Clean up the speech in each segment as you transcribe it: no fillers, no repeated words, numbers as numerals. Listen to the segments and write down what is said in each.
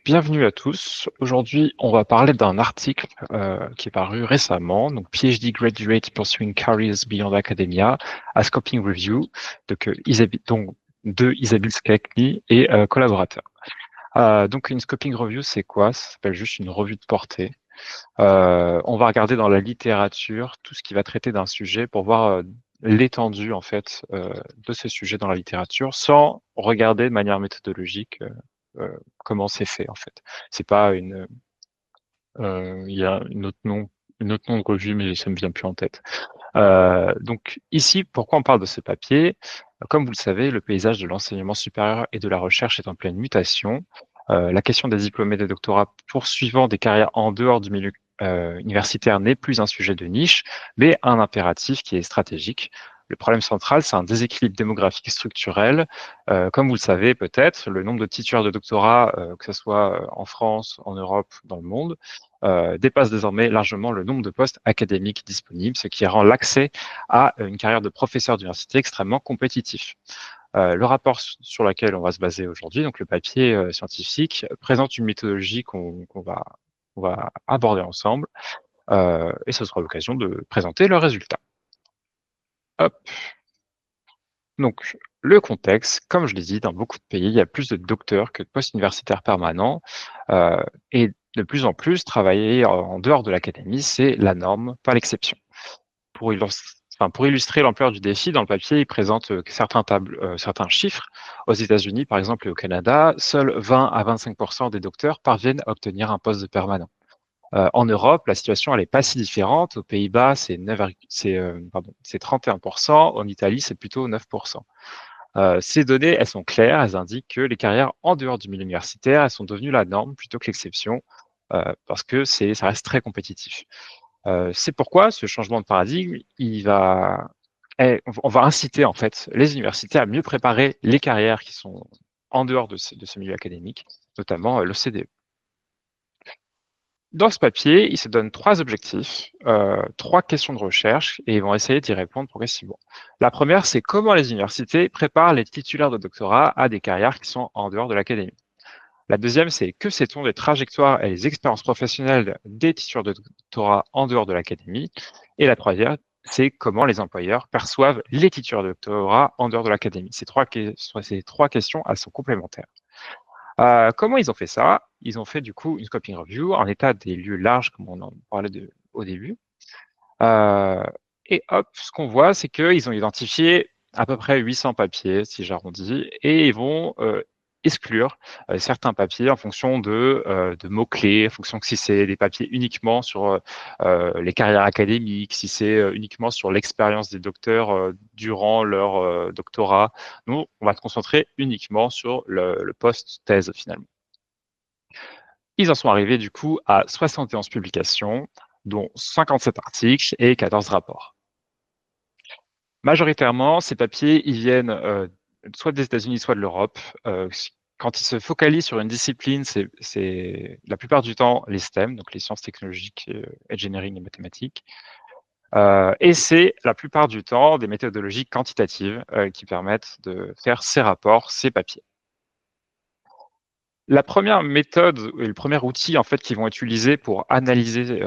Bienvenue à tous. Aujourd'hui, on va parler d'un article qui est paru récemment, donc PhD Graduate Pursuing Careers Beyond Academia, a Scoping Review, de Isabelle Skakny et collaborateurs. Donc une Scoping Review, c'est quoi? Ça s'appelle juste une revue de portée. On va regarder dans la littérature tout ce qui va traiter d'un sujet pour voir l'étendue en fait de ce sujet dans la littérature, sans regarder de manière méthodologique comment c'est fait en fait. C'est pas il y a une autre nom de revue, mais ça me vient plus en tête. Donc ici, pourquoi on parle de ce papier? Comme vous le savez, le paysage de l'enseignement supérieur et de la recherche est en pleine mutation. La question des diplômés de doctorat poursuivant des carrières en dehors du milieu universitaire n'est plus un sujet de niche, mais un impératif qui est stratégique. Le problème central, c'est un déséquilibre démographique structurel. Comme vous le savez peut-être, le nombre de titulaires de doctorat, que ce soit en France, en Europe, dans le monde, dépasse désormais largement le nombre de postes académiques disponibles, ce qui rend l'accès à une carrière de professeur d'université extrêmement compétitif. Le rapport sur lequel on va se baser aujourd'hui, donc le papier scientifique, présente une méthodologie on va aborder ensemble, et ce sera l'occasion de présenter le résultat. Hop. Donc, le contexte, comme je l'ai dit, dans beaucoup de pays, il y a plus de docteurs que de postes universitaires permanents, et de plus en plus, travailler en dehors de l'académie, c'est la norme, pas l'exception. Pour illustrer l'ampleur du défi, dans le papier, il présente certains chiffres. Aux États-Unis, par exemple, et au Canada, seuls 20 à 25% des docteurs parviennent à obtenir un poste de permanent. En Europe, la situation elle est pas si différente. Aux Pays-Bas, c'est 31%. En Italie, c'est plutôt 9%. Ces données, elles sont claires. Elles indiquent que les carrières en dehors du milieu universitaire, elles sont devenues la norme plutôt que l'exception, parce que ça reste très compétitif. C'est pourquoi ce changement de paradigme, on va inciter en fait les universités à mieux préparer les carrières qui sont en dehors de ce milieu académique, notamment l'OCDE. Dans ce papier, ils se donnent 3 objectifs, 3 questions de recherche et ils vont essayer d'y répondre progressivement. La première, c'est comment les universités préparent les titulaires de doctorat à des carrières qui sont en dehors de l'académie. La deuxième, c'est que sait-on des trajectoires et des expériences professionnelles des titulaires de doctorat en dehors de l'académie. Et la troisième, c'est comment les employeurs perçoivent les titulaires de doctorat en dehors de l'académie. Ces trois questions, elles sont complémentaires. Comment ils ont fait ça? Ils ont fait du coup une scoping review, un état des lieux large, comme on en parlait au début. Et hop, ce qu'on voit, c'est qu'ils ont identifié à peu près 800 papiers, si j'arrondis, et ils vont exclure certains papiers en fonction de mots-clés, en fonction que si c'est des papiers uniquement sur les carrières académiques, si c'est uniquement sur l'expérience des docteurs durant leur doctorat. Nous, on va se concentrer uniquement sur le post-thèse finalement. Ils en sont arrivés du coup à 71 publications, dont 57 articles et 14 rapports. Majoritairement, ces papiers, ils viennent soit des États-Unis, soit de l'Europe. Quand ils se focalisent sur une discipline, c'est la plupart du temps les STEM, donc les sciences technologiques, engineering et mathématiques. Et c'est la plupart du temps des méthodologies quantitatives qui permettent de faire ces rapports, ces papiers. La première méthode et le premier outil en fait qu'ils vont utiliser pour analyser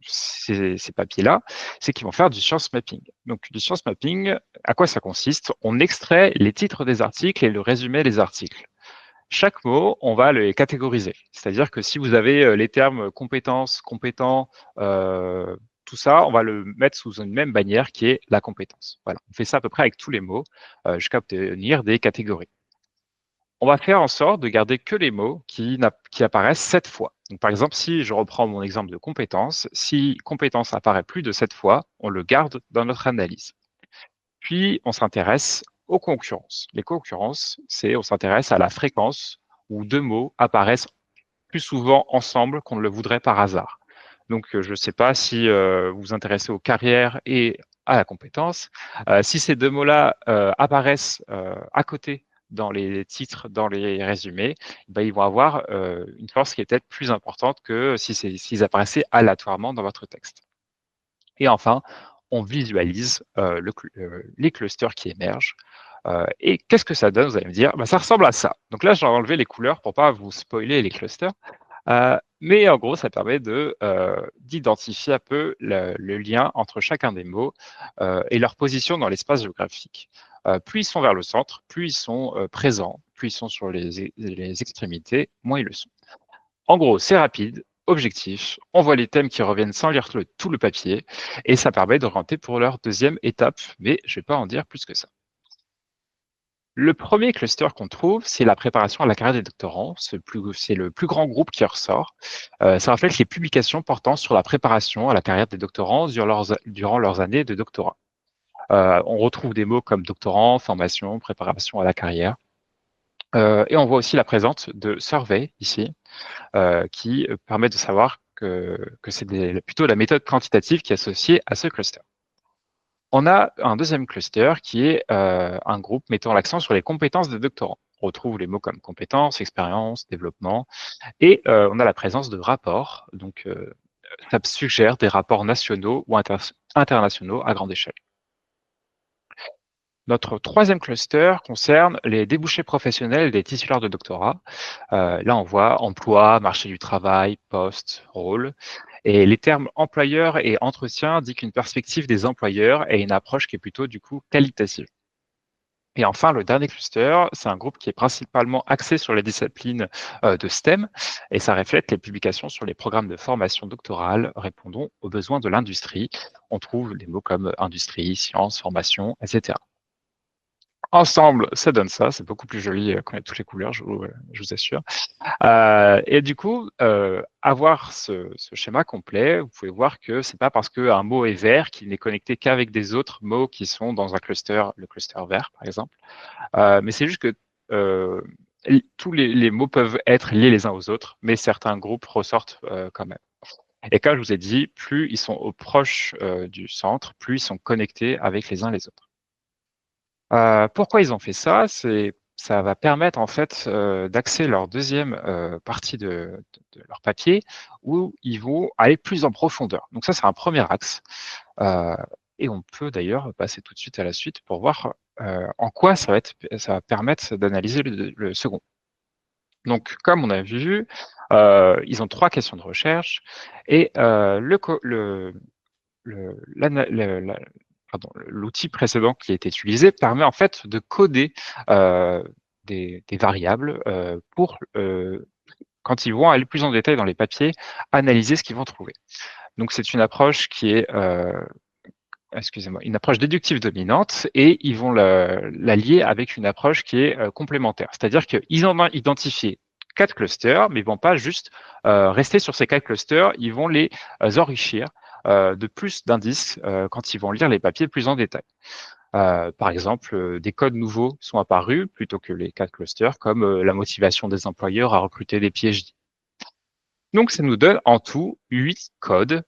ces papiers-là, c'est qu'ils vont faire du science mapping. Donc du science mapping, à quoi ça consiste? On extrait les titres des articles et le résumé des articles. Chaque mot, on va les catégoriser. C'est-à-dire que si vous avez les termes compétence, compétent, tout ça, on va le mettre sous une même bannière qui est la compétence. Voilà. On fait ça à peu près avec tous les mots jusqu'à obtenir des catégories. On va faire en sorte de garder que les mots qui apparaissent 7 fois. Donc, par exemple, si je reprends mon exemple de compétence, si compétence apparaît plus de 7 fois, on le garde dans notre analyse. Puis, on s'intéresse aux concurrences. Les concurrences, on s'intéresse à la fréquence où 2 mots apparaissent plus souvent ensemble qu'on ne le voudrait par hasard. Donc, je ne sais pas si vous vous intéressez aux carrières et à la compétence. Si ces 2 mots-là apparaissent à côté dans les titres, dans les résumés, ben, ils vont avoir une force qui est peut-être plus importante que s'ils apparaissaient aléatoirement dans votre texte. Et enfin, on visualise les clusters qui émergent. Et qu'est-ce que ça donne? Vous allez me dire, bah, ça ressemble à ça. Donc là, j'ai enlevé les couleurs pour pas vous spoiler les clusters. Mais en gros, ça permet d'identifier un peu le lien entre chacun des mots et leur position dans l'espace géographique. Plus ils sont vers le centre, plus ils sont présents, plus ils sont sur les extrémités, moins ils le sont. En gros, c'est rapide, objectif, on voit les thèmes qui reviennent sans lire tout le papier, et ça permet d'orienter pour leur deuxième étape, mais je ne vais pas en dire plus que ça. Le premier cluster qu'on trouve, c'est la préparation à la carrière des doctorants. C'est le plus grand groupe qui ressort. Ça reflète les publications portant sur la préparation à la carrière des doctorants durant leurs années de doctorat. On retrouve des mots comme doctorant, formation, préparation à la carrière. Et on voit aussi la présence de survey ici, qui permet de savoir que c'est plutôt la méthode quantitative qui est associée à ce cluster. On a un deuxième cluster qui est un groupe mettant l'accent sur les compétences des doctorants. On retrouve les mots comme compétences, expérience, développement, et on a la présence de rapports. Donc, ça suggère des rapports nationaux ou internationaux à grande échelle. Notre troisième cluster concerne les débouchés professionnels des titulaires de doctorat. Là, on voit emploi, marché du travail, poste, rôle. Et les termes employeur et entretien indiquent une perspective des employeurs et une approche qui est plutôt du coup qualitative. Et enfin, le dernier cluster, c'est un groupe qui est principalement axé sur les disciplines de STEM et ça reflète les publications sur les programmes de formation doctorale répondant aux besoins de l'industrie. On trouve des mots comme industrie, sciences, formation, etc. Ensemble, ça donne ça. C'est beaucoup plus joli quand il y a toutes les couleurs, je vous assure. Et du coup, avoir ce schéma complet, vous pouvez voir que c'est pas parce qu'un mot est vert qu'il n'est connecté qu'avec des autres mots qui sont dans un cluster, le cluster vert par exemple. Mais c'est juste que tous les mots peuvent être liés les uns aux autres, mais certains groupes ressortent quand même. Et comme je vous ai dit, plus ils sont au proche du centre, plus ils sont connectés avec les uns les autres. Pourquoi ils ont fait ça? Ça va permettre en fait d'axer leur deuxième partie de leur papier où ils vont aller plus en profondeur. Donc ça, c'est un premier axe. Euh, et on peut d'ailleurs passer tout de suite à la suite pour voir en quoi ça va permettre d'analyser le second. Donc, comme on a vu, ils ont trois questions de recherche et l'outil précédent qui est utilisé permet en fait de coder des variables pour, quand ils vont aller plus en détail dans les papiers, analyser ce qu'ils vont trouver. Donc c'est une approche qui est, excusez-moi, une approche déductive dominante et ils vont la lier avec une approche qui est complémentaire. C'est-à-dire qu'ils ont identifié 4 clusters, mais ils vont pas juste rester sur ces 4 clusters, ils vont les enrichir de plus d'indices quand ils vont lire les papiers plus en détail. Par exemple, des codes nouveaux sont apparus plutôt que les 4 clusters, comme la motivation des employeurs à recruter des PhD. Donc, ça nous donne en tout 8 codes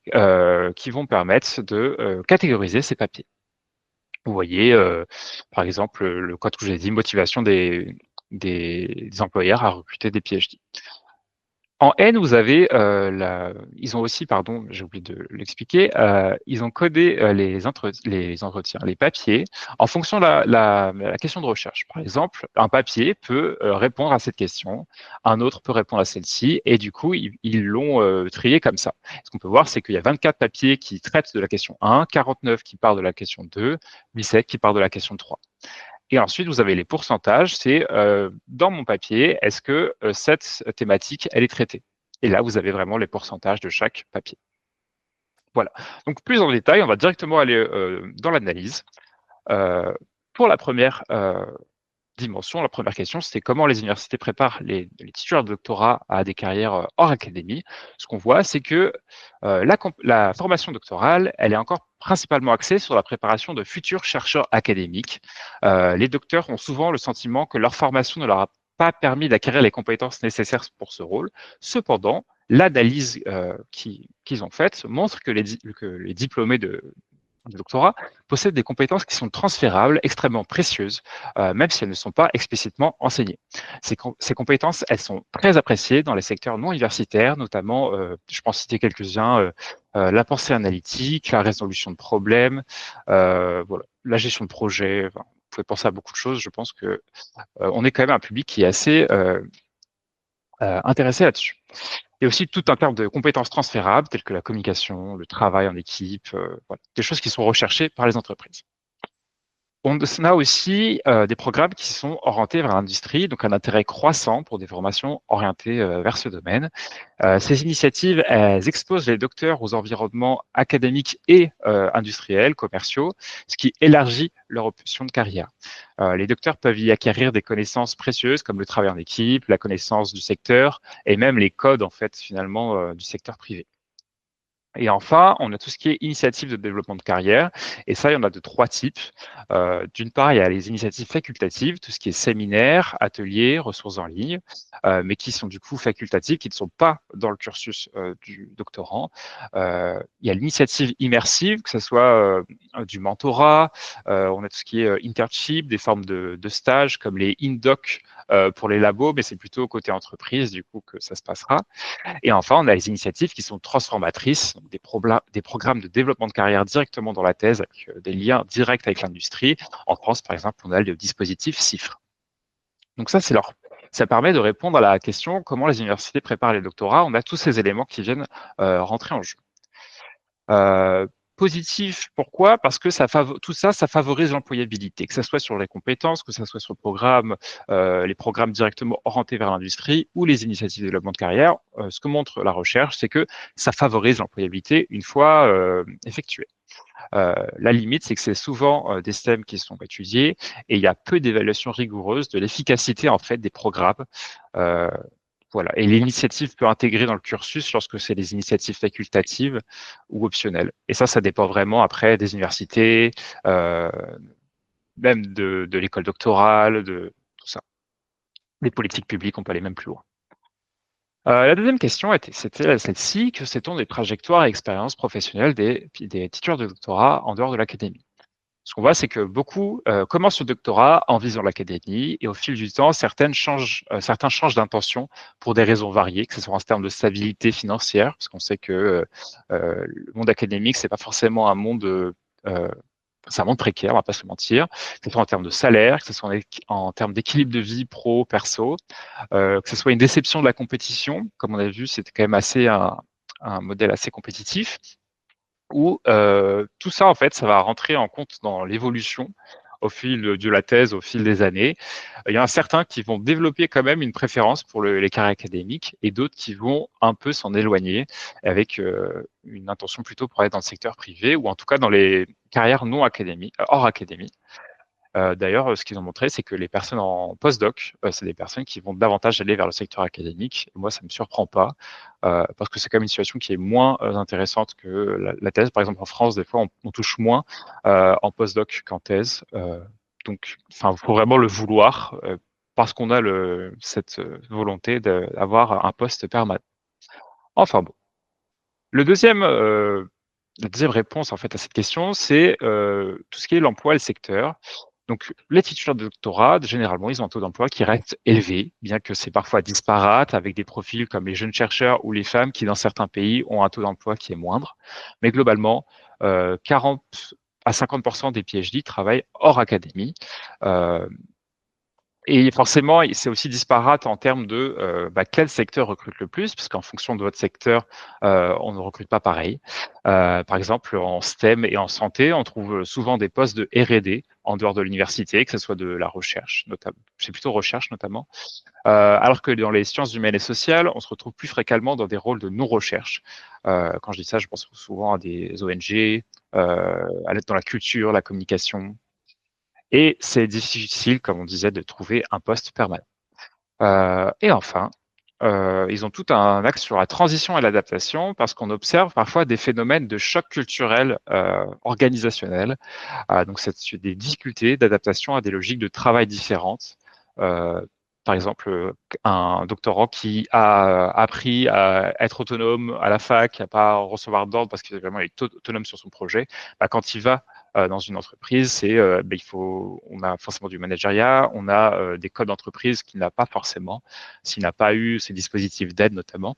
qui vont permettre de catégoriser ces papiers. Vous voyez, par exemple, le code que je vous ai dit, motivation des employeurs à recruter des PhD. En N, vous avez ils ont aussi, pardon, j'ai oublié de l'expliquer, ils ont codé les entretiens, les papiers, en fonction de la question de recherche. Par exemple, un papier peut répondre à cette question, un autre peut répondre à celle-ci, et du coup, ils l'ont trié comme ça. Ce qu'on peut voir, c'est qu'il y a 24 papiers qui traitent de la question 1, 49 qui parlent de la question 2, 17 qui parlent de la question 3. Et ensuite, vous avez les pourcentages. C'est dans mon papier, est-ce que cette thématique, elle est traitée? Et là, vous avez vraiment les pourcentages de chaque papier. Voilà. Donc, plus en détail, on va directement aller dans l'analyse. Pour la première dimension, la première question, c'est comment les universités préparent les titulaires de doctorat à des carrières hors académie. Ce qu'on voit, c'est que la formation doctorale, elle est encore principalement axée sur la préparation de futurs chercheurs académiques. Les docteurs ont souvent le sentiment que leur formation ne leur a pas permis d'acquérir les compétences nécessaires pour ce rôle. Cependant, l'analyse qu'ils ont faite montre que les diplômés de doctorat possèdent des compétences qui sont transférables, extrêmement précieuses, même si elles ne sont pas explicitement enseignées. Ces compétences, elles sont très appréciées dans les secteurs non universitaires, notamment, je peux en citer quelques-uns, la pensée analytique, la résolution de problèmes, voilà, la gestion de projet, enfin, pouvez penser à beaucoup de choses. Je pense que on est quand même un public qui est assez intéressé là-dessus. Il y a aussi tout un terme de compétences transférables, telles que la communication, le travail en équipe, voilà, des choses qui sont recherchées par les entreprises. On a aussi des programmes qui sont orientés vers l'industrie, donc un intérêt croissant pour des formations orientées vers ce domaine. Ces initiatives, elles exposent les docteurs aux environnements académiques et industriels, commerciaux, ce qui élargit leur option de carrière. Les docteurs peuvent y acquérir des connaissances précieuses comme le travail en équipe, la connaissance du secteur et même les codes en fait finalement du secteur privé. Et enfin, on a tout ce qui est initiative de développement de carrière. Et ça, il y en a de trois types. D'une part, il y a les initiatives facultatives, tout ce qui est séminaires, ateliers, ressources en ligne, mais qui sont du coup facultatives, qui ne sont pas dans le cursus du doctorant. Il y a l'initiative immersive, que ce soit du mentorat, on a tout ce qui est internship, des formes de stages comme les InDoc pour les labos, mais c'est plutôt côté entreprise, du coup, que ça se passera. Et enfin, on a les initiatives qui sont transformatrices, donc des programmes de développement de carrière directement dans la thèse, avec des liens directs avec l'industrie. En France, par exemple, on a le dispositif CIFRE. Donc ça permet de répondre à la question comment les universités préparent les doctorats. On a tous ces éléments qui viennent rentrer en jeu. Positif, pourquoi? Parce que tout ça, ça favorise l'employabilité, que ce soit sur les compétences, que ce soit sur le programme, les programmes directement orientés vers l'industrie ou les initiatives de développement de carrière. Ce que montre la recherche, c'est que ça favorise l'employabilité une fois effectuée. La limite, c'est que c'est souvent des STEM qui sont étudiés et il y a peu d'évaluation rigoureuse de l'efficacité en fait des programmes. Euh, voilà. Et l'initiative peut intégrer dans le cursus lorsque c'est des initiatives facultatives ou optionnelles. Et ça dépend vraiment après des universités, euh, même de l'école doctorale, de tout ça. Les politiques publiques, on peut aller même plus loin. La deuxième question c'était celle-ci, que sait-on des trajectoires et expériences professionnelles des titulaires de doctorat en dehors de l'académie? Ce qu'on voit, c'est que beaucoup commencent le doctorat en visant l'académie et au fil du temps, certains changent d'intention pour des raisons variées, que ce soit en termes de stabilité financière, parce qu'on sait que le monde académique, c'est pas forcément un monde, c'est un monde précaire, on va pas se mentir, que ce soit en termes de salaire, que ce soit en termes d'équilibre de vie pro-perso, que ce soit une déception de la compétition, comme on a vu, c'était quand même un modèle assez compétitif où tout ça, en fait, ça va rentrer en compte dans l'évolution au fil de la thèse, au fil des années. Il y en a certains qui vont développer quand même une préférence pour les carrières académiques et d'autres qui vont un peu s'en éloigner avec une intention plutôt pour aller dans le secteur privé ou en tout cas dans les carrières non académiques, hors académie. D'ailleurs, ce qu'ils ont montré, c'est que les personnes en postdoc, c'est des personnes qui vont davantage aller vers le secteur académique. Et moi, ça ne me surprend pas, parce que c'est quand même une situation qui est moins intéressante que la thèse. Par exemple, en France, des fois, on touche moins en postdoc qu'en thèse. Donc, il faut vraiment le vouloir, parce qu'on a cette volonté d'avoir un poste permanent. Enfin bon. Le deuxième, la deuxième réponse en fait à cette question, c'est tout ce qui est l'emploi et le secteur. Donc, les titulaires de doctorat, généralement, ils ont un taux d'emploi qui reste élevé, bien que c'est parfois disparate, avec des profils comme les jeunes chercheurs ou les femmes qui, dans certains pays, ont un taux d'emploi qui est moindre. Mais globalement, 40 à 50% des PhD travaillent hors académie. Euh, et forcément, c'est aussi disparate en termes de quel secteur recrute le plus, parce qu'en fonction de votre secteur, on ne recrute pas pareil. Par exemple, en STEM et en santé, on trouve souvent des postes de R&D en dehors de l'université, que ce soit de la recherche, notamment. C'est plutôt recherche notamment. Alors que dans les sciences humaines et sociales, on se retrouve plus fréquemment dans des rôles de non-recherche. Quand je dis ça, je pense souvent à des ONG, à l'aide dans la culture, la communication, et c'est difficile, comme on disait, de trouver un poste permanent. Et enfin, ils ont tout un axe sur la transition et l'adaptation parce qu'on observe parfois des phénomènes de choc culturel organisationnel. Donc, c'est des difficultés d'adaptation à des logiques de travail différentes. Euh, Par exemple, un doctorant qui a appris à être autonome à la fac, à pas recevoir d'ordre parce qu'il vraiment est autonome sur son projet, quand il va dans une entreprise, on a forcément du managériat, on a des codes d'entreprise qu'il n'a pas forcément, s'il n'a pas eu ces dispositifs d'aide notamment.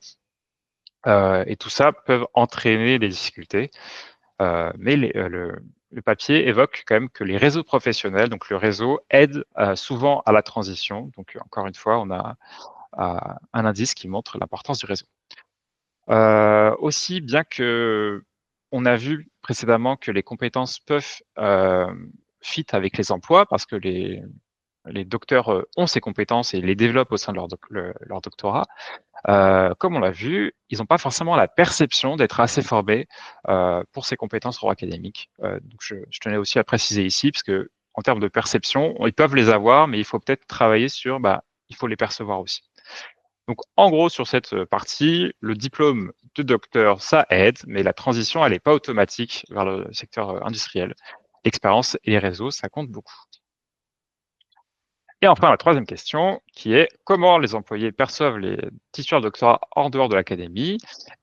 Et tout ça peut entraîner des difficultés. Mais le papier évoque quand même que les réseaux professionnels, donc le réseau, aident souvent à la transition. Donc, encore une fois, on a un indice qui montre l'importance du réseau. Aussi, bien que on a vu précédemment que les compétences peuvent fit avec les emplois parce que les docteurs ont ces compétences et les développent au sein de leur doctorat. Comme on l'a vu, ils n'ont pas forcément la perception d'être assez formés pour ces compétences hors académiques. Donc je tenais aussi à préciser ici, parce que en termes de perception, ils peuvent les avoir, mais il faut peut-être travailler sur, il faut les percevoir aussi. Donc en gros, sur cette partie, le diplôme de docteur, ça aide, mais la transition, elle n'est pas automatique vers le secteur industriel. L'expérience et les réseaux, ça compte beaucoup. Et enfin, la troisième question, qui est comment les employés perçoivent les titulaires de doctorat en dehors de l'académie.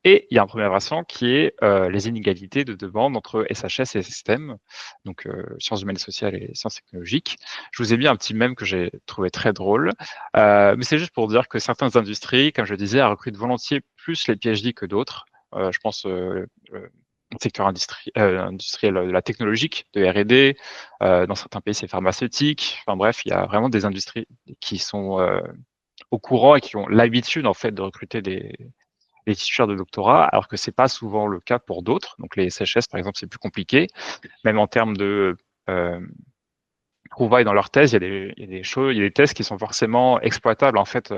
Et il y a un premier versant qui est les inégalités de demande entre SHS et STEM, donc sciences humaines et sociales et sciences technologiques. Je vous ai mis un petit mème que j'ai trouvé très drôle, mais c'est juste pour dire que certaines industries, comme je disais, recrutent volontiers plus les PhD que d'autres. Je pense secteur industriel de la technologique, de R&D. Dans certains pays, c'est pharmaceutique. Enfin bref, il y a vraiment des industries qui sont au courant et qui ont l'habitude en fait de recruter des titulaires de doctorat, alors que c'est pas souvent le cas pour d'autres. Donc les SHS, par exemple, c'est plus compliqué. Même en termes de trouvailles dans leur thèse, il y a des choses, il y a des thèses qui sont forcément exploitables en fait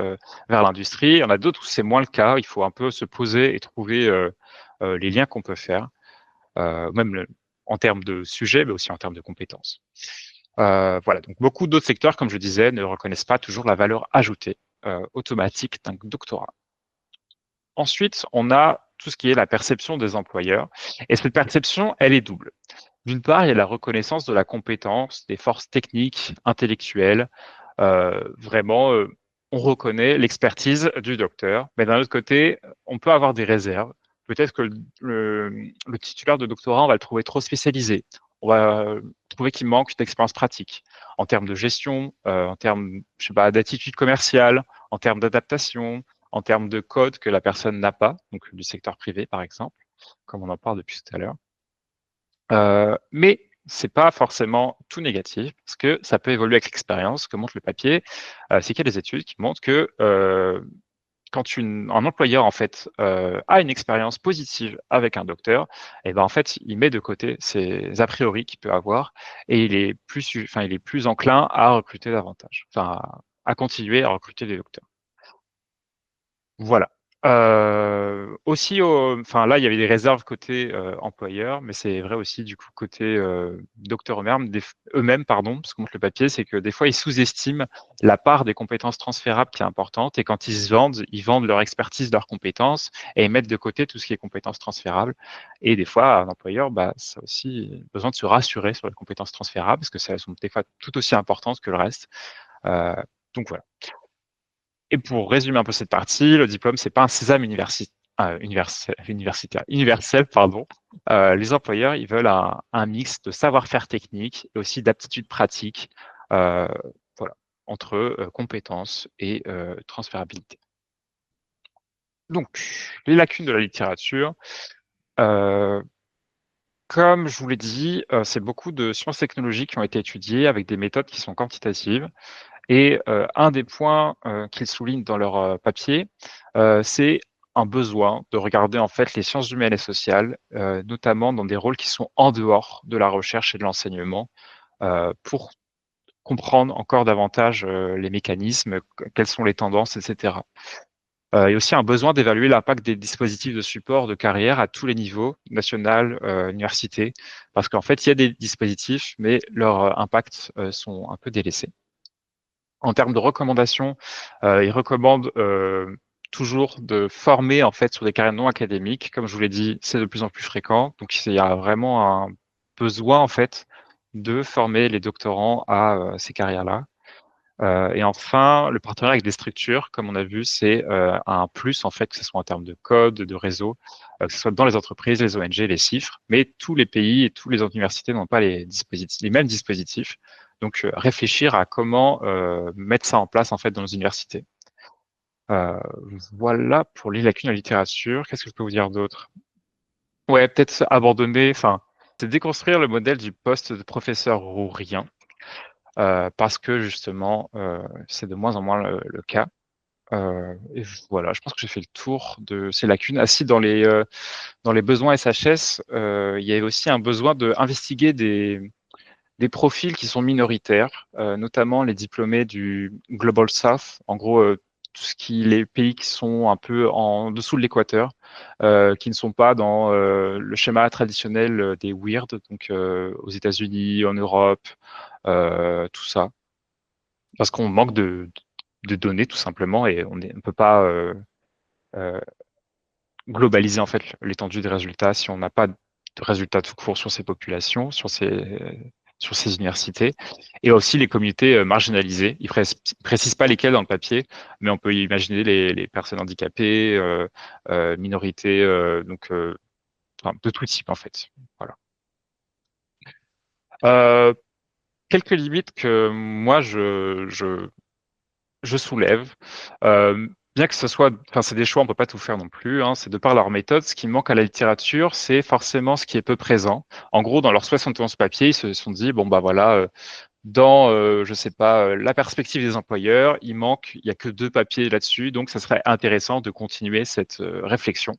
vers l'industrie. Il y en a d'autres où c'est moins le cas. Il faut un peu se poser et trouver les liens qu'on peut faire. Même en termes de sujet, mais aussi en termes de compétences. Voilà, donc beaucoup d'autres secteurs, comme je disais, ne reconnaissent pas toujours la valeur ajoutée automatique d'un doctorat. Ensuite, on a tout ce qui est la perception des employeurs. Et cette perception, elle est double. D'une part, il y a la reconnaissance de la compétence, des forces techniques, intellectuelles. Vraiment, on reconnaît l'expertise du docteur. Mais d'un autre côté, on peut avoir des réserves. Peut-être que le titulaire de doctorat, on va le trouver trop spécialisé. On va trouver qu'il manque d'expérience pratique en termes de gestion, en termes, je sais pas, d'attitude commerciale, en termes d'adaptation, en termes de code que la personne n'a pas, donc du secteur privé par exemple, comme on en parle depuis tout à l'heure. Mais c'est pas forcément tout négatif parce que ça peut évoluer avec l'expérience, que montre le papier. C'est qu'il y a des études qui montrent que, quand un employeur en fait, a une expérience positive avec un docteur et ben, en fait, il met de côté ses a priori qu'il peut avoir et il est plus enclin à recruter davantage, enfin à continuer à recruter des docteurs. Voilà. Aussi, enfin là, il y avait des réserves côté employeur, mais c'est vrai aussi du coup côté docteurs eux-mêmes, pardon, ce que montre le papier, c'est que des fois ils sous-estiment la part des compétences transférables qui est importante, et quand ils se vendent, ils vendent leur expertise, leurs compétences, et ils mettent de côté tout ce qui est compétences transférables. Et des fois, un employeur, ça a aussi besoin de se rassurer sur les compétences transférables, parce que ça sont des fois tout aussi importantes que le reste. Euh, donc voilà. Et pour résumer un peu cette partie, le diplôme, c'est pas un sésame universel, pardon. Les employeurs, ils veulent un mix de savoir-faire technique et aussi d'aptitudes pratiques, euh, voilà, entre compétences et transférabilité. Donc, les lacunes de la littérature. Euh, Comme je vous l'ai dit, c'est beaucoup de sciences technologiques qui ont été étudiées avec des méthodes qui sont quantitatives. Et un des points qu'ils soulignent dans leur papier, c'est un besoin de regarder en fait les sciences humaines et sociales, notamment dans des rôles qui sont en dehors de la recherche et de l'enseignement, pour comprendre encore davantage les mécanismes, quelles sont les tendances, etc. Il y a aussi un besoin d'évaluer l'impact des dispositifs de support de carrière à tous les niveaux, national, université, parce qu'en fait, il y a des dispositifs, mais leurs impacts sont un peu délaissés. En termes de recommandations, ils recommandent toujours de former en fait sur des carrières non académiques. Comme je vous l'ai dit, c'est de plus en plus fréquent. Donc il y a vraiment un besoin en fait de former les doctorants à ces carrières-là. Et enfin, le partenariat avec des structures, comme on a vu, c'est un plus en fait, que ce soit en termes de code, de réseau, que ce soit dans les entreprises, les ONG, les CIFRE, mais tous les pays et toutes les universités n'ont pas les mêmes dispositifs. Donc, réfléchir à comment mettre ça en place en fait dans nos universités. Euh, voilà pour les lacunes de la littérature. Qu'est-ce que je peux vous dire d'autre? Ouais, peut-être abandonner. Enfin, c'est déconstruire le modèle du poste de professeur rourien, parce que justement, c'est de moins en moins le cas. Et voilà, je pense que j'ai fait le tour de ces lacunes. Ah si, dans les besoins SHS, il y avait aussi un besoin d'investiguer des profils qui sont minoritaires, notamment les diplômés du Global South, en gros, les pays qui sont un peu en dessous de l'équateur, qui ne sont pas dans le schéma traditionnel des weird, donc aux États-Unis, en Europe, tout ça, parce qu'on manque de données tout simplement et on ne peut pas euh, globaliser en fait l'étendue des résultats si on n'a pas de résultats tout court sur ces populations, sur ces universités, et aussi les communautés marginalisées. Ils précisent pas lesquelles dans le papier, mais on peut imaginer les personnes handicapées, minorités, enfin, de tout type en fait. Voilà. Euh, Quelques limites que moi je soulève. Bien que ce soit, enfin, c'est des choix, on peut pas tout faire non plus. Hein, c'est de par leur méthode. Ce qui manque à la littérature, c'est forcément ce qui est peu présent. En gros, dans leurs 71 papiers, ils se sont dit bon bah voilà, dans je sais pas la perspective des employeurs, il y a que 2 papiers là-dessus, donc ça serait intéressant de continuer cette réflexion.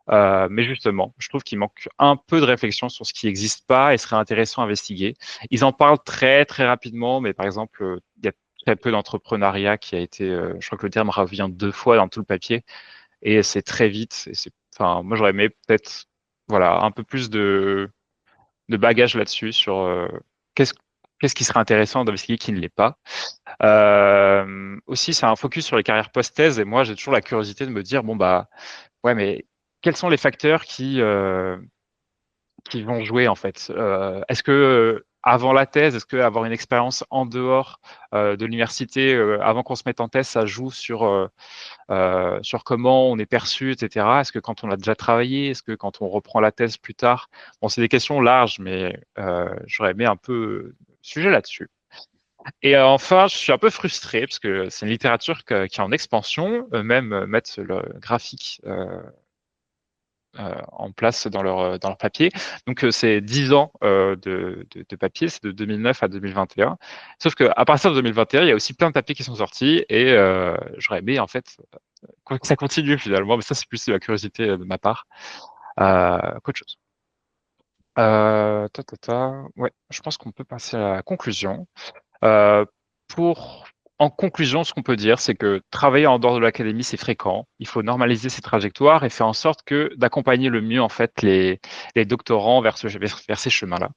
Mais justement, je trouve qu'il manque un peu de réflexion sur ce qui n'existe pas et serait intéressant à investiguer. Ils en parlent très très rapidement, mais par exemple, il y a très peu d'entrepreneuriat qui a été, je crois que le terme revient 2 fois dans tout le papier, et c'est très vite. Enfin, moi j'aurais aimé peut-être, voilà, un peu plus de bagages là-dessus sur qu'est-ce qu'est-ce qui serait intéressant d'investiguer qui ne l'est pas. Aussi, c'est un focus sur les carrières post-thèse, et moi j'ai toujours la curiosité de me dire bon bah ouais, mais quels sont les facteurs qui vont jouer en fait? Est-ce que avant la thèse, est-ce que avoir une expérience en dehors de l'université, avant qu'on se mette en thèse, ça joue sur comment on est perçu, etc. Est-ce que quand on a déjà travaillé, est-ce que quand on reprend la thèse plus tard? Bon, c'est des questions larges, mais j'aurais aimé un peu sujet là-dessus. Et enfin, je suis un peu frustré parce que c'est une littérature qui est en expansion. Eux-mêmes mettent le graphique en place dans leur papier. Donc, c'est 10 ans de papier, c'est de 2009 à 2021. Sauf qu'à partir de 2021, il y a aussi plein de papiers qui sont sortis et j'aurais aimé, en fait, que ça continue finalement, mais ça, c'est plus de la curiosité de ma part qu'autre chose. Ouais, je pense qu'on peut passer à la conclusion. Euh, pour, En conclusion, ce qu'on peut dire, c'est que travailler en dehors de l'académie, c'est fréquent. Il faut normaliser ces trajectoires et faire en sorte que d'accompagner le mieux en fait les doctorants vers ces chemins-là.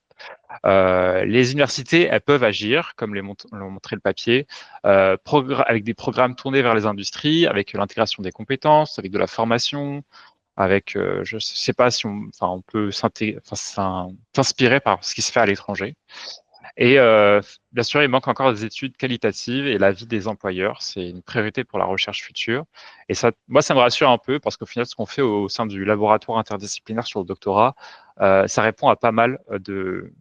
Les universités, elles peuvent agir, comme l'ont montré le papier, avec des programmes tournés vers les industries, avec l'intégration des compétences, avec de la formation, avec, je ne sais pas si on peut s'inspirer par ce qui se fait à l'étranger. Et bien sûr, il manque encore des études qualitatives et l'avis des employeurs, c'est une priorité pour la recherche future. Et ça, moi, ça me rassure un peu parce qu'au final, ce qu'on fait au sein du laboratoire interdisciplinaire sur le doctorat, ça répond à pas mal de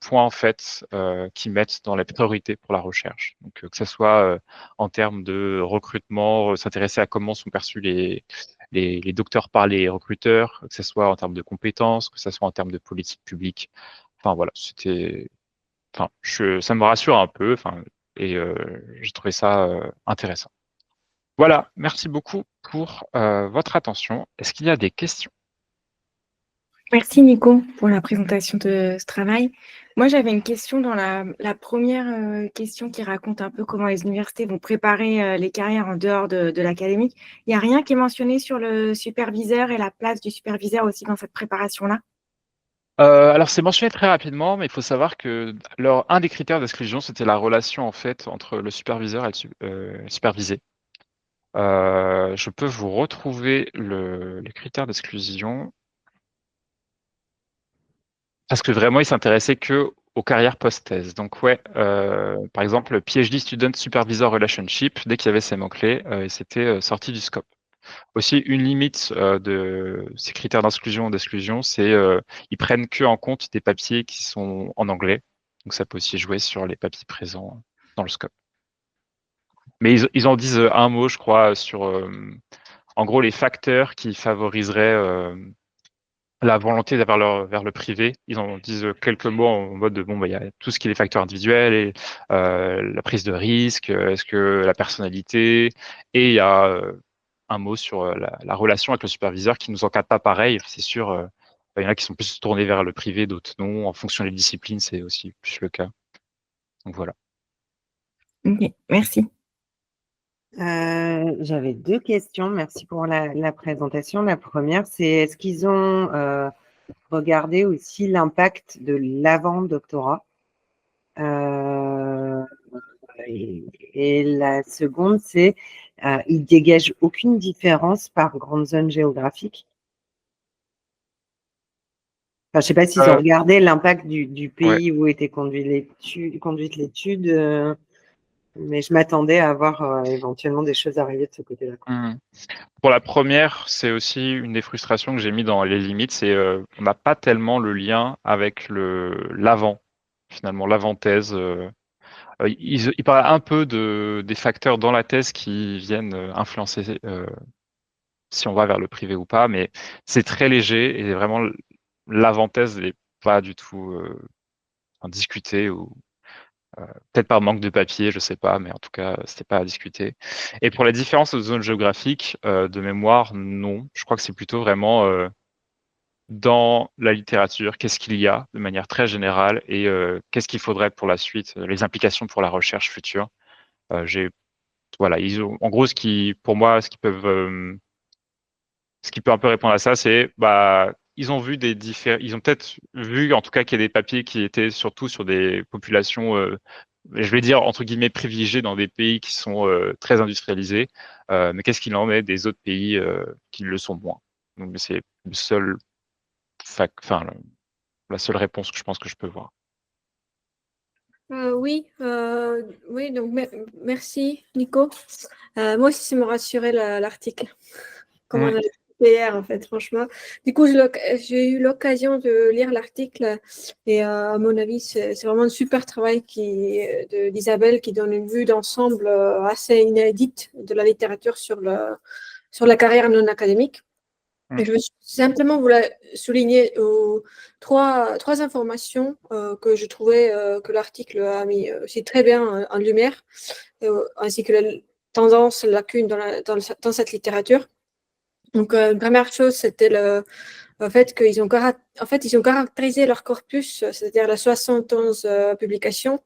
points en fait qui mettent dans les priorités pour la recherche. Donc que ce soit en termes de recrutement, s'intéresser à comment sont perçus les docteurs par les recruteurs, que ce soit en termes de compétences, que ce soit en termes de politique publique. Enfin voilà, ça me rassure un peu, et j'ai trouvé ça intéressant. Voilà, merci beaucoup pour votre attention. Est-ce qu'il y a des questions? Merci Nico pour la présentation de ce travail. Moi, j'avais une question dans la première question qui raconte un peu comment les universités vont préparer les carrières en dehors de l'académique. Il n'y a rien qui est mentionné sur le superviseur et la place du superviseur aussi dans cette préparation-là? Alors c'est mentionné très rapidement, mais il faut savoir que un des critères d'exclusion, c'était la relation en fait entre le superviseur et le supervisé. Je peux vous retrouver les critères d'exclusion parce que vraiment, ils s'intéressaient que aux carrières post-thèse. Donc ouais, par exemple, PhD Student Supervisor Relationship, dès qu'il y avait ces mots-clés, c'était sorti du scope. Aussi, une limite de ces critères d'inclusion ou d'exclusion, c'est ils prennent que en compte des papiers qui sont en anglais. Donc ça peut aussi jouer sur les papiers présents dans le scope. Mais ils en disent un mot, je crois, sur en gros les facteurs qui favoriseraient la volonté vers le privé. Ils en disent quelques mots en mode de, bon, bah, il y a tout ce qui est les facteurs individuels et la prise de risque, est-ce que la personnalité, et il y a un mot sur la relation avec le superviseur qui nous encadre pas pareil. C'est sûr, il y en a qui sont plus tournés vers le privé, d'autres non. En fonction des disciplines, c'est aussi plus le cas. Donc voilà. Ok, merci. J'avais deux questions. Merci pour la présentation. La première, c'est est-ce qu'ils ont regardé aussi l'impact de l'avant-doctorat? Et la seconde, c'est ils dégagent aucune différence par grande zone géographique? Enfin, je ne sais pas s'ils ont regardé l'impact du pays où était conduite l'étude, mais je m'attendais à voir éventuellement des choses arriver de ce côté-là. Pour la première, c'est aussi une des frustrations que j'ai mis dans les limites, c'est on n'a pas tellement le lien avec l'avant, finalement, l'avant-thèse. Il parle un peu des facteurs dans la thèse qui viennent influencer si on va vers le privé ou pas, mais c'est très léger et vraiment l'avant-thèse n'est pas du tout discutée ou peut-être par manque de papier, je sais pas, mais en tout cas, c'était pas à discuter. Et pour la différence de zone géographique, de mémoire, non. Je crois que c'est plutôt vraiment dans la littérature, qu'est-ce qu'il y a de manière très générale et qu'est-ce qu'il faudrait pour la suite, les implications pour la recherche future. Voilà, ils ont, en gros, pour moi, ce qui peut un peu répondre à ça, c'est, bah, ils ont vu ils ont peut-être vu, en tout cas, qu'il y a des papiers qui étaient surtout sur des populations, je vais dire, entre guillemets, privilégiées dans des pays qui sont très industrialisés. Mais qu'est-ce qu'il en est des autres pays qui le sont moins? Donc, c'est le seul enfin, la seule réponse que je pense que je peux voir. Oui, oui, donc merci Nico. Moi aussi, ça me rassurait l'article. Comme on a dit hier, en fait, franchement. Du coup, j'ai eu l'occasion de lire l'article et à mon avis, c'est vraiment un super travail d'Isabelle qui donne une vue d'ensemble assez inédite de la littérature sur la carrière non académique. Et je veux simplement vous souligner trois informations que je trouvais que l'article a mis aussi très bien en lumière, ainsi que les tendances, lacunes dans cette littérature. Donc, la première chose, c'était le fait qu'ils ont, ils ont caractérisé leur corpus, c'est-à-dire les 71 publications.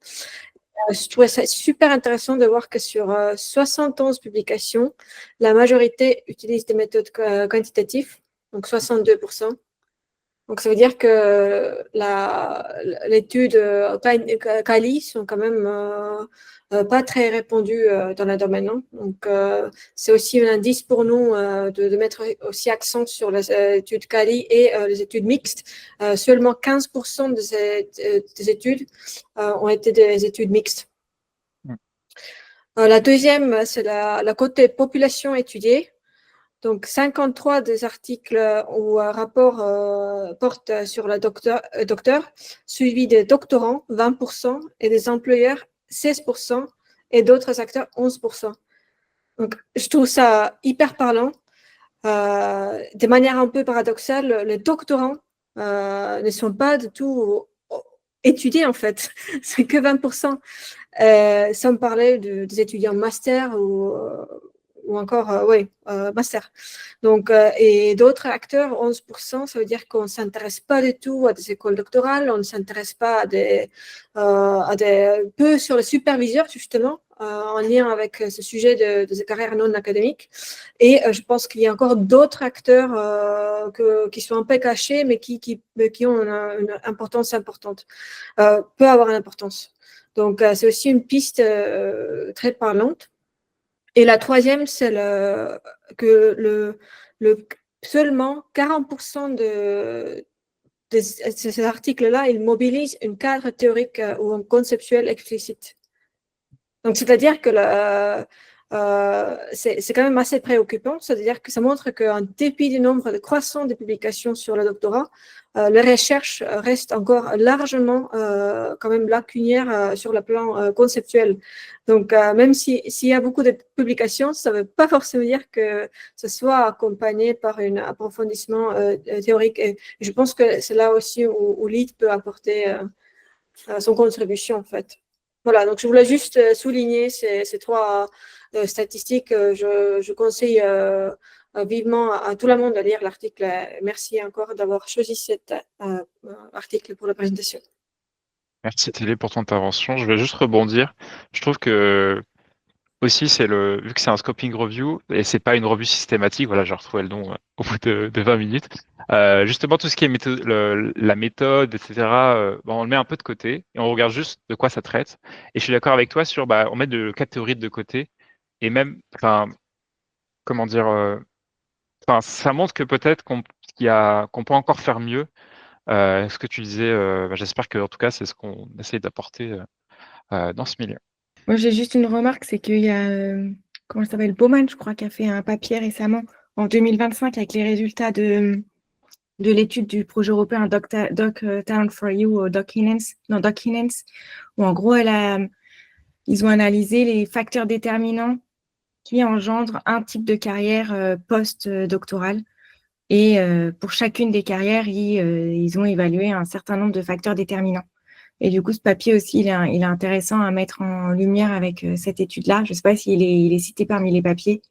Je trouvais ça super intéressant de voir que sur 71 publications, la majorité utilise des méthodes quantitatives, donc 62%. Donc, ça veut dire que l'étude Kali sont quand même pas très répandues dans le domaine. Hein. Donc, c'est aussi un indice pour nous de mettre aussi accent sur les études Kali et les études mixtes. Seulement 15% des études ont été des études mixtes. La deuxième, c'est la côté population étudiée. Donc, 53 des articles ou rapports portent sur le docteur, suivi des doctorants, 20%, et des employeurs, 16%, et d'autres acteurs, 11%. Donc, je trouve ça hyper parlant. De manière un peu paradoxale, les doctorants ne sont pas du tout étudiés, en fait. C'est que 20%. Sans parler des étudiants master ou encore, master. Donc, et d'autres acteurs, 11%, ça veut dire qu'on ne s'intéresse pas du tout à des écoles doctorales, on ne s'intéresse pas à des peu sur les superviseurs, justement, en lien avec ce sujet de carrières non académiques. Et je pense qu'il y a encore d'autres acteurs qui sont un peu cachés, mais qui ont une importance importante, peut avoir une importance. Donc, c'est aussi une piste très parlante. Et la troisième, c'est que seulement 40% de ces articles-là, ils mobilisent un cadre théorique ou un conceptuel explicite. Donc, c'est-à-dire que c'est quand même assez préoccupant. C'est-à-dire que ça montre qu'en dépit du nombre croissant de publications sur le doctorat, les recherches restent encore largement quand même lacunaires sur le plan conceptuel. Donc, même s'il y a beaucoup de publications, ça ne veut pas forcément dire que ce soit accompagné par un approfondissement théorique. Et je pense que c'est là aussi où LEAD peut apporter son contribution, en fait. Voilà, donc je voulais juste souligner ces trois statistiques. Je conseille vivement à tout le monde de lire l'article. Merci encore d'avoir choisi cet article pour la présentation. Merci Télé pour ton intervention. Je vais juste rebondir. Je trouve que aussi, vu que c'est un scoping review et c'est pas une revue systématique, voilà, j'ai retrouvé le nom au bout de 20 minutes. Justement, tout ce qui est la méthode, etc., on le met un peu de côté et on regarde juste de quoi ça traite. Et je suis d'accord avec toi sur, on met de catégories de côté et même, enfin, comment dire, ça montre que peut-être qu'on peut encore faire mieux. Ce que tu disais, j'espère que en tout cas, c'est ce qu'on essaie d'apporter dans ce milieu. Moi, j'ai juste une remarque, c'est qu'il y a, comment ça s'appelle, Bowman, je crois, qui a fait un papier récemment, en 2025, avec les résultats de l'étude du projet européen Doc Talent for You, Doc Hinens, où en gros, ils ont analysé les facteurs déterminants qui engendrent un type de carrière post-doctorale. Et pour chacune des carrières, ils ont évalué un certain nombre de facteurs déterminants. Et du coup, ce papier aussi, il est intéressant à mettre en lumière avec cette étude-là. Je ne sais pas s'il est cité parmi les papiers,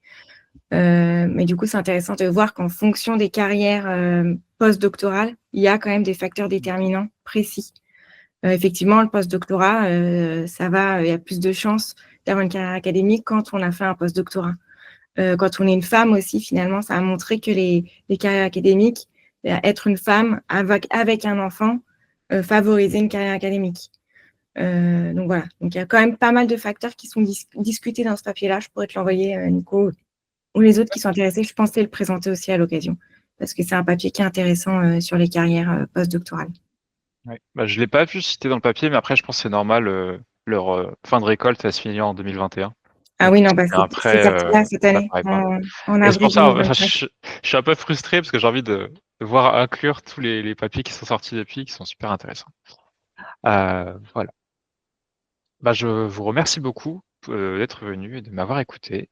mais du coup, c'est intéressant de voir qu'en fonction des carrières post-doctorales, il y a quand même des facteurs déterminants précis. Effectivement, le post-doctorat, il y a plus de chances d'avoir une carrière académique quand on a fait un post-doctorat. Quand on est une femme aussi, finalement, ça a montré que les carrières académiques, être une femme avec un enfant, favoriser une carrière académique. Donc voilà, donc il y a quand même pas mal de facteurs qui sont discutés dans ce papier-là. Je pourrais te l'envoyer, Nico, ou les autres qui sont intéressés. Je pensais le présenter aussi à l'occasion, parce que c'est un papier qui est intéressant sur les carrières post-doctorales. Ouais. Je ne l'ai pas vu cité dans le papier, mais après, je pense que c'est normal. Leur fin de récolte, ça se finit en 2021. Ah Donc, oui, non, c'est après, sorti là cette ça année, paraît pas. en Et c'est pour avril ça, 2025. je suis un peu frustré parce que j'ai envie de voir inclure tous les papiers qui sont sortis depuis, qui sont super intéressants. Voilà. Je vous remercie beaucoup d'être venu et de m'avoir écouté.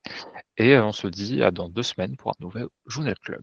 Et on se dit à dans 2 semaines pour un nouvel Journal Club.